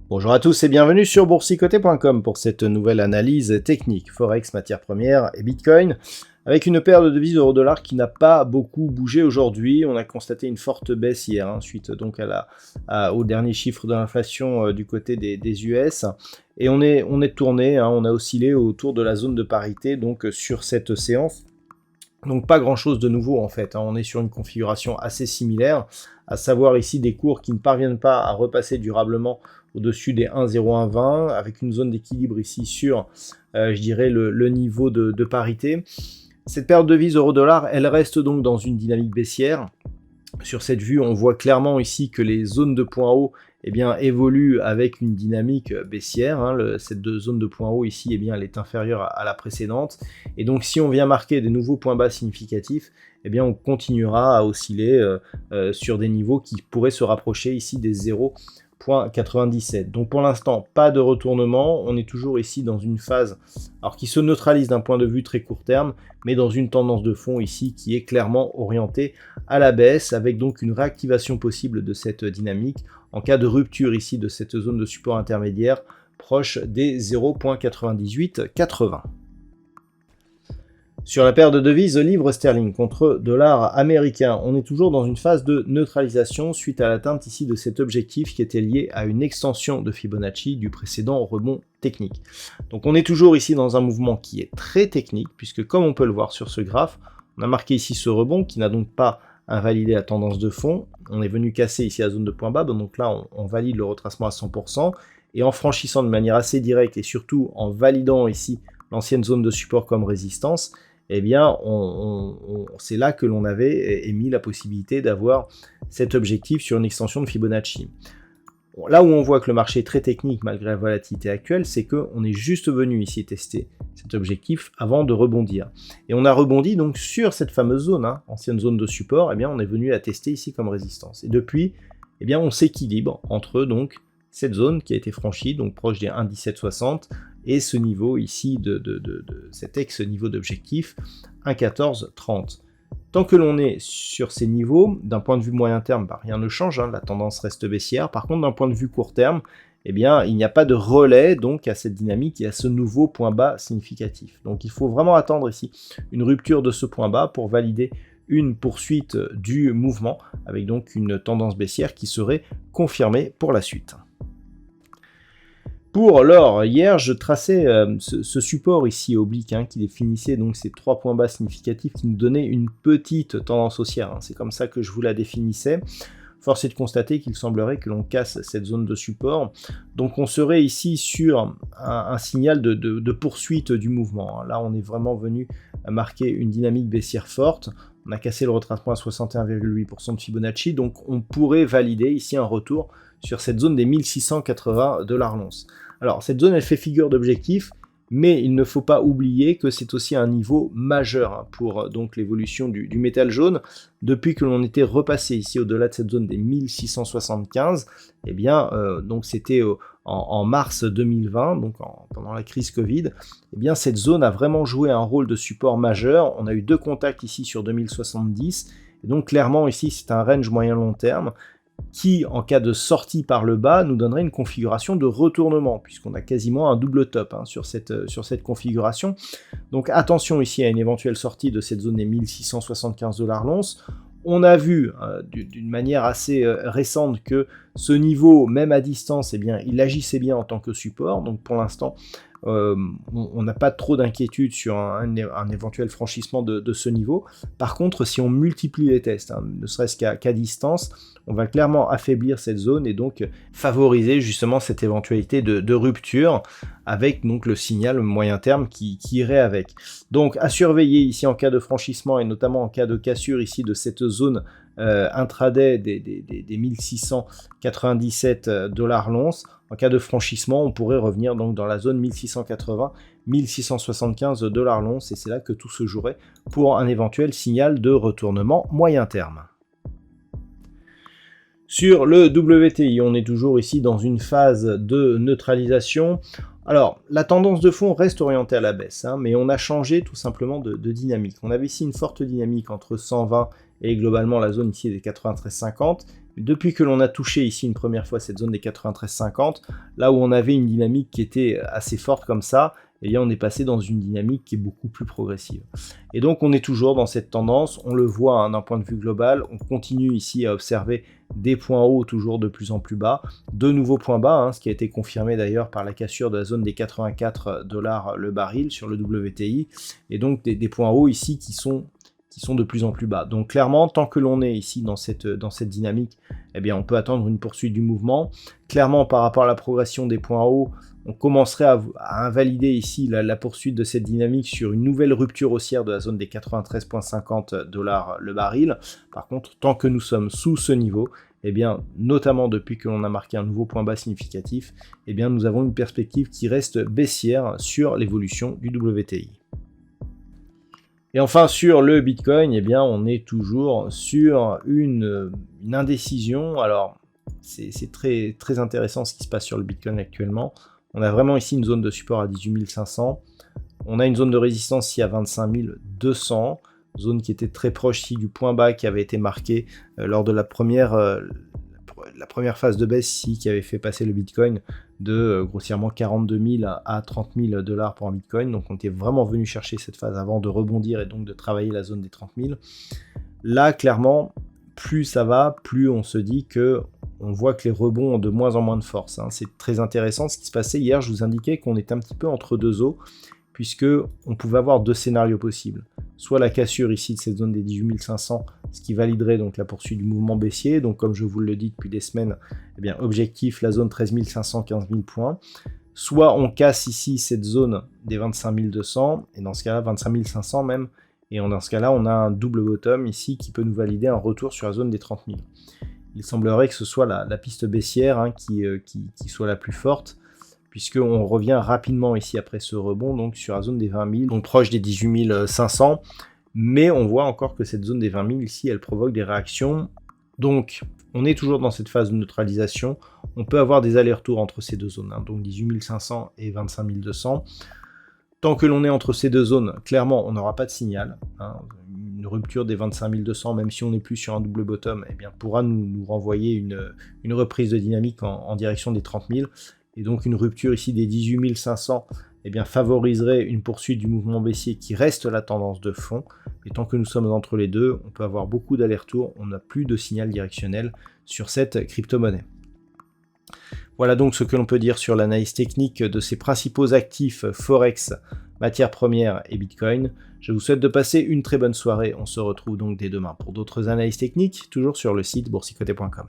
Bonjour à tous et bienvenue sur boursicoté.com pour cette nouvelle analyse technique Forex, matières premières et Bitcoin avec une paire de devises euro-dollar qui n'a pas beaucoup bougé aujourd'hui. On a constaté une forte baisse hier suite donc au dernier chiffre de l'inflation du côté des US et on est tourné, on a oscillé autour de la zone de parité donc sur cette séance. Donc pas grand chose de nouveau en fait, on est sur une configuration assez similaire, à savoir ici des cours qui ne parviennent pas à repasser durablement au-dessus des 1,0120 avec une zone d'équilibre ici sur, je dirais, le niveau de parité. Cette paire de devises euro-dollar, elle reste donc dans une dynamique baissière. Sur cette vue, on voit clairement ici que les zones de points hauts évoluent avec une dynamique baissière. Cette zone de points hauts ici, elle est inférieure à la précédente. Et donc, si on vient marquer des nouveaux points bas significatifs, on continuera à osciller sur des niveaux qui pourraient se rapprocher ici des 0,97. Donc pour l'instant, pas de retournement. On est toujours ici dans une phase qui se neutralise d'un point de vue très court terme, mais dans une tendance de fond ici qui est clairement orientée à la baisse, avec donc une réactivation possible de cette dynamique en cas de rupture ici de cette zone de support intermédiaire proche des 0,9880. Sur la paire de devises livre sterling contre dollar américain, on est toujours dans une phase de neutralisation suite à l'atteinte ici de cet objectif qui était lié à une extension de Fibonacci du précédent rebond technique. Donc on est toujours ici dans un mouvement qui est très technique puisque comme on peut le voir sur ce graphe, on a marqué ici ce rebond qui n'a donc pas invalidé la tendance de fond. On est venu casser ici la zone de point bas, donc là on valide le retracement à 100% et en franchissant de manière assez directe et surtout en validant ici l'ancienne zone de support comme résistance, c'est là que l'on avait émis la possibilité d'avoir cet objectif sur une extension de Fibonacci. Bon, là où on voit que le marché est très technique malgré la volatilité actuelle, c'est qu'on est juste venu ici tester cet objectif avant de rebondir. Et on a rebondi donc sur cette fameuse zone, ancienne zone de support, on est venu la tester ici comme résistance. Et depuis, on s'équilibre entre donc cette zone qui a été franchie, donc proche des 1,1760, et ce niveau ici de cet ex-niveau d'objectif, 1,1430. Tant que l'on est sur ces niveaux, d'un point de vue moyen terme, rien ne change, la tendance reste baissière. Par contre, d'un point de vue court terme, il n'y a pas de relais donc à cette dynamique et à ce nouveau point bas significatif. Donc il faut vraiment attendre ici une rupture de ce point bas pour valider une poursuite du mouvement, avec donc une tendance baissière qui serait confirmée pour la suite. Pour l'or, hier, je traçais ce support ici oblique qui définissait donc ces 3 points bas significatifs qui nous donnaient une petite tendance haussière. C'est comme ça que je vous la définissais. Force est de constater qu'il semblerait que l'on casse cette zone de support. Donc on serait ici sur un signal de poursuite du mouvement. Là, on est vraiment venu marquer une dynamique baissière forte. On a cassé le retracement à 61,8% de Fibonacci. Donc on pourrait valider ici un retour sur cette zone des 1680 $ l'once. Alors cette zone elle fait figure d'objectif, mais il ne faut pas oublier que c'est aussi un niveau majeur pour donc l'évolution du métal jaune. Depuis que l'on était repassé ici au-delà de cette zone des 1675, donc c'était en mars 2020, donc pendant la crise Covid, cette zone a vraiment joué un rôle de support majeur. On a eu 2 contacts ici sur 2070, et donc clairement ici c'est un range moyen-long terme qui, en cas de sortie par le bas, nous donnerait une configuration de retournement, puisqu'on a quasiment un double top sur cette configuration. Donc attention ici à une éventuelle sortie de cette zone des 1675 $ l'once. On a vu d'une manière assez récente que ce niveau, même à distance, il agissait bien en tant que support. Donc pour l'instant, on n'a pas trop d'inquiétude sur un éventuel franchissement de ce niveau. Par contre, si on multiplie les tests, ne serait-ce qu'à distance, on va clairement affaiblir cette zone et donc favoriser justement cette éventualité de rupture avec donc le signal moyen terme qui irait avec. Donc à surveiller ici en cas de franchissement et notamment en cas de cassure ici de cette zone intraday des 1697 $ l'once. En cas de franchissement, on pourrait revenir donc dans la zone 1680, 1675 $ l'once, et c'est là que tout se jouerait pour un éventuel signal de retournement moyen terme. Sur le WTI, on est toujours ici dans une phase de neutralisation. Alors, la tendance de fond reste orientée à la baisse, mais on a changé tout simplement de dynamique. On avait ici une forte dynamique entre 120 et globalement la zone ici des 93,50. Depuis que l'on a touché ici une première fois cette zone des 93,50, là où on avait une dynamique qui était assez forte comme ça, eh bien on est passé dans une dynamique qui est beaucoup plus progressive. Et donc on est toujours dans cette tendance, on le voit d'un point de vue global, on continue ici à observer des points hauts toujours de plus en plus bas, de nouveaux points bas, ce qui a été confirmé d'ailleurs par la cassure de la zone des 84 $ le baril sur le WTI, et donc des points hauts ici qui sont de plus en plus bas. Donc clairement, tant que l'on est ici dans cette dynamique, eh bien on peut attendre une poursuite du mouvement. Clairement, par rapport à la progression des points hauts, on commencerait à invalider ici la poursuite de cette dynamique sur une nouvelle rupture haussière de la zone des 93,50 $ le baril. Par contre, tant que nous sommes sous ce niveau, eh bien, notamment depuis que l'on a marqué un nouveau point bas significatif, eh bien, nous avons une perspective qui reste baissière sur l'évolution du WTI. Et enfin, sur le Bitcoin, eh bien, on est toujours sur une indécision. Alors, c'est très, très intéressant ce qui se passe sur le Bitcoin actuellement. On a vraiment ici une zone de support à 18 500. On a une zone de résistance ici à 25 200. Zone qui était très proche ici du point bas qui avait été marqué lors de la première phase de baisse ici, qui avait fait passer le Bitcoin de grossièrement 42 000 à 30 000 $ pour un Bitcoin. Donc on était vraiment venu chercher cette phase avant de rebondir et donc de travailler la zone des 30 000. Là, clairement, plus ça va, plus on se dit que on voit que les rebonds ont de moins en moins de force. C'est très intéressant ce qui se passait. Hier, je vous indiquais qu'on était un petit peu entre deux eaux, puisque on pouvait avoir deux scénarios possibles. Soit la cassure ici de cette zone des 18 500, ce qui validerait donc la poursuite du mouvement baissier. Donc comme je vous le dis depuis des semaines, eh bien, objectif la zone 13 500, 15 000 points. Soit on casse ici cette zone des 25 200, et dans ce cas-là 25 500 même, et dans ce cas-là on a un double bottom ici qui peut nous valider un retour sur la zone des 30 000. Il semblerait que ce soit la piste baissière qui soit la plus forte, puisqu'on revient rapidement ici après ce rebond, donc sur la zone des 20 000, donc proche des 18 500, mais on voit encore que cette zone des 20 000 ici, elle provoque des réactions. Donc on est toujours dans cette phase de neutralisation, on peut avoir des allers-retours entre ces deux zones, donc 18 500 et 25 200. Tant que l'on est entre ces deux zones, clairement, on n'aura pas de signal. Une rupture des 25 200, même si on n'est plus sur un double bottom, eh bien, pourra nous renvoyer une reprise de dynamique en direction des 30 000. Et donc une rupture ici des 18 500 eh bien, favoriserait une poursuite du mouvement baissier qui reste la tendance de fond. Et tant que nous sommes entre les deux, on peut avoir beaucoup d'allers-retours, on n'a plus de signal directionnel sur cette crypto-monnaie. Voilà donc ce que l'on peut dire sur l'analyse technique de ces principaux actifs Forex, matières premières et Bitcoin. Je vous souhaite de passer une très bonne soirée. On se retrouve donc dès demain pour d'autres analyses techniques, toujours sur le site boursicoté.com.